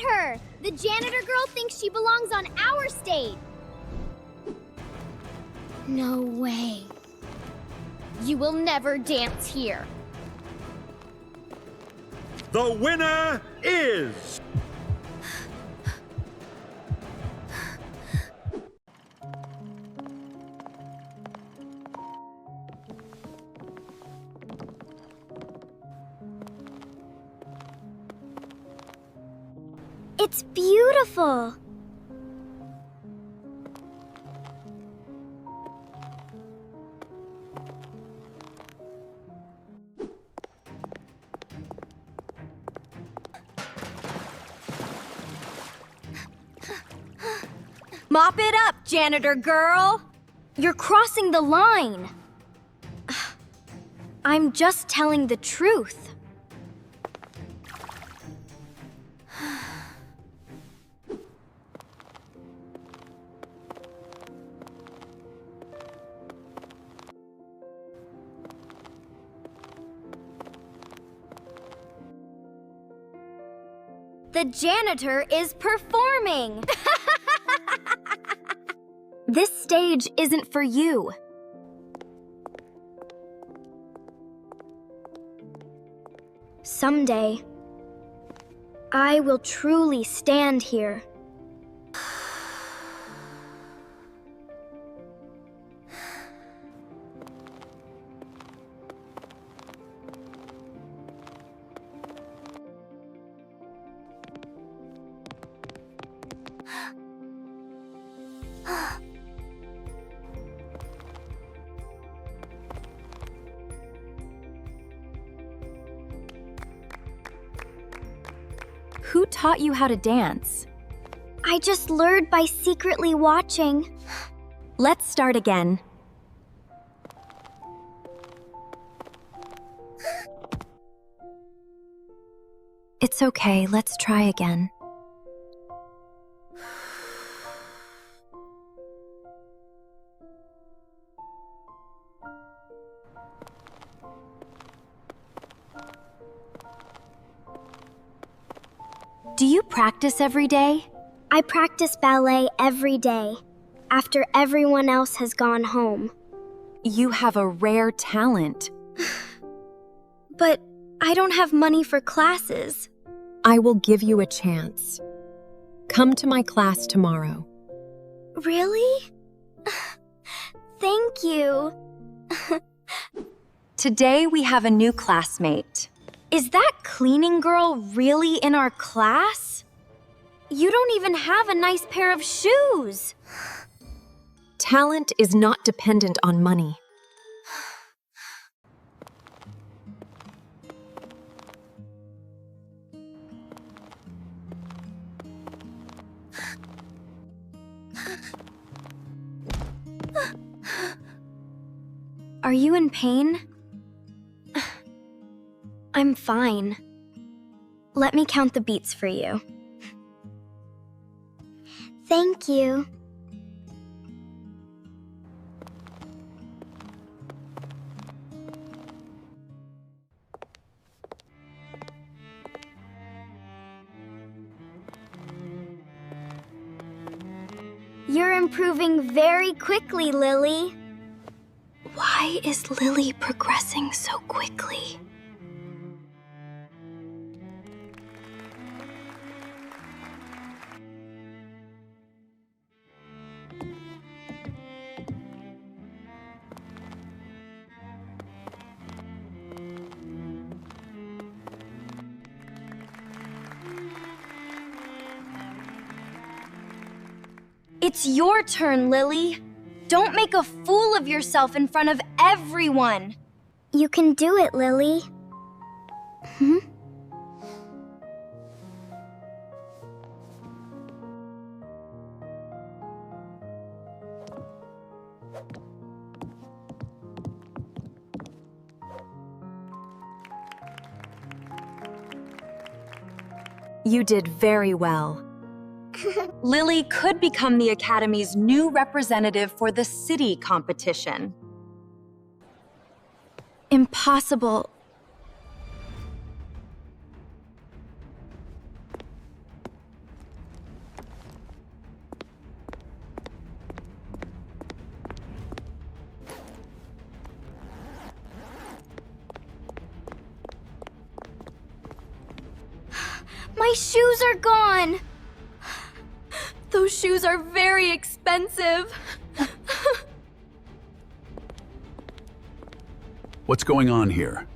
her! The janitor girl thinks she belongs on our stage! No way. You will never dance here. The winner is... It's beautiful. Mop it up, janitor girl! You're crossing the line. I'm just telling the truth. The janitor is performing! This stage isn't for you. Someday, I will truly stand here. Who taught you how to dance? I just lured by secretly watching. Let's start again. It's okay, let's try again. Do you practice every day? I practice ballet every day, after everyone else has gone home. You have a rare talent. But I don't have money for classes. I will give you a chance. Come to my class tomorrow. Really? Thank you. Today we have a new classmate. Is that cleaning girl really in our class? You don't even have a nice pair of shoes. Talent is not dependent on money. Are you in pain? I'm fine. Let me count the beats for you. Thank you. You're improving very quickly, Lily. Why is Lily progressing so quickly? It's your turn, Lily. Don't make a fool of yourself in front of everyone. You can do it, Lily. You did very well. Lily could become the Academy's new representative for the city competition. My shoes are gone! Those shoes are very expensive. What's going on here?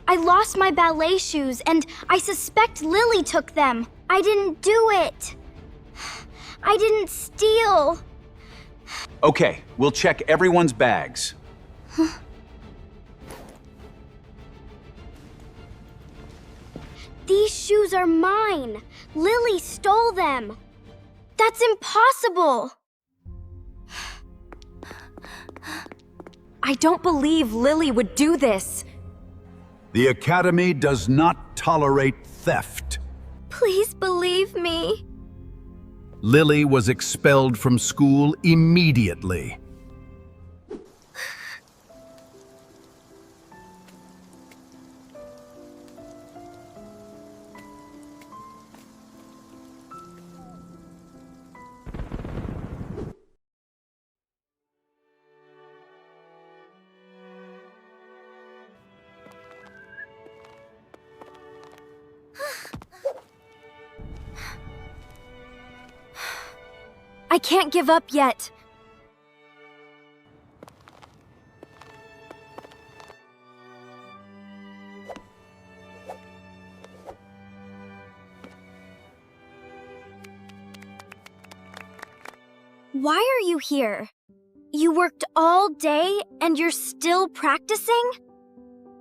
I lost my ballet shoes, and I suspect Lily took them. I didn't do it. I didn't steal. Okay, we'll check everyone's bags. These shoes are mine. Lily stole them. That's impossible. I don't believe Lily would do this. The Academy does not tolerate theft. Please believe me. Lily was expelled from school immediately. I can't give up yet. Why are you here? You worked all day and you're still practicing?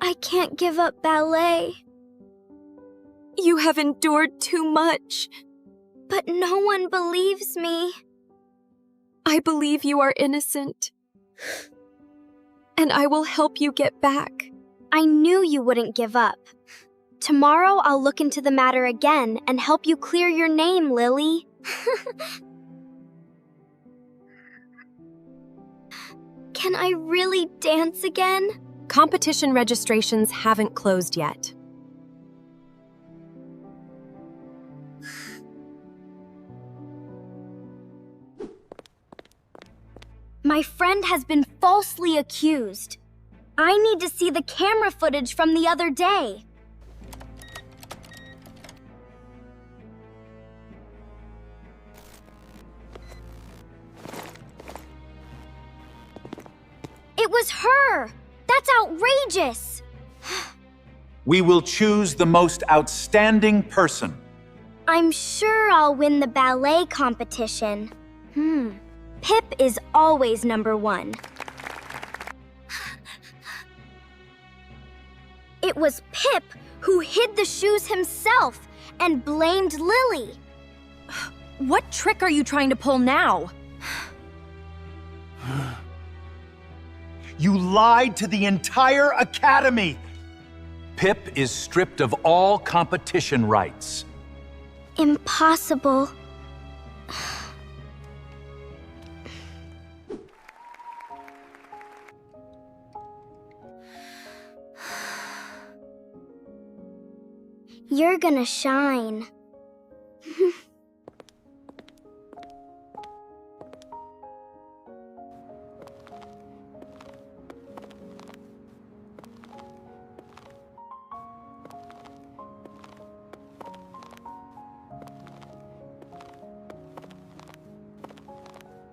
I can't give up ballet. You have endured too much. But no one believes me. I believe you are innocent. And I will help you get back. I knew you wouldn't give up. Tomorrow I'll look into the matter again and help you clear your name, Lily. Can I really dance again? Competition registrations haven't closed yet. My friend has been falsely accused. I need to see the camera footage from the other day. It was her! That's outrageous! We will choose the most outstanding person. I'm sure I'll win the ballet competition. Pip is always number one. It was Pip who hid the shoes himself and blamed Lily. What trick are you trying to pull now? You lied to the entire Academy! Pip is stripped of all competition rights. Impossible. You're gonna shine.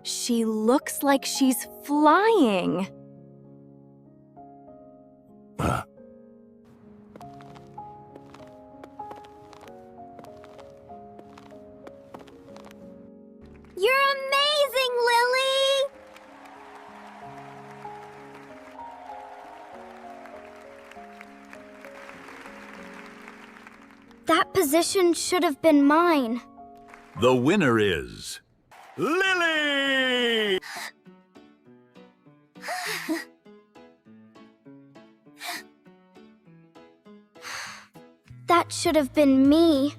She looks like she's flying. You're amazing, Lily! That position should have been mine. The winner is Lily! That should have been me.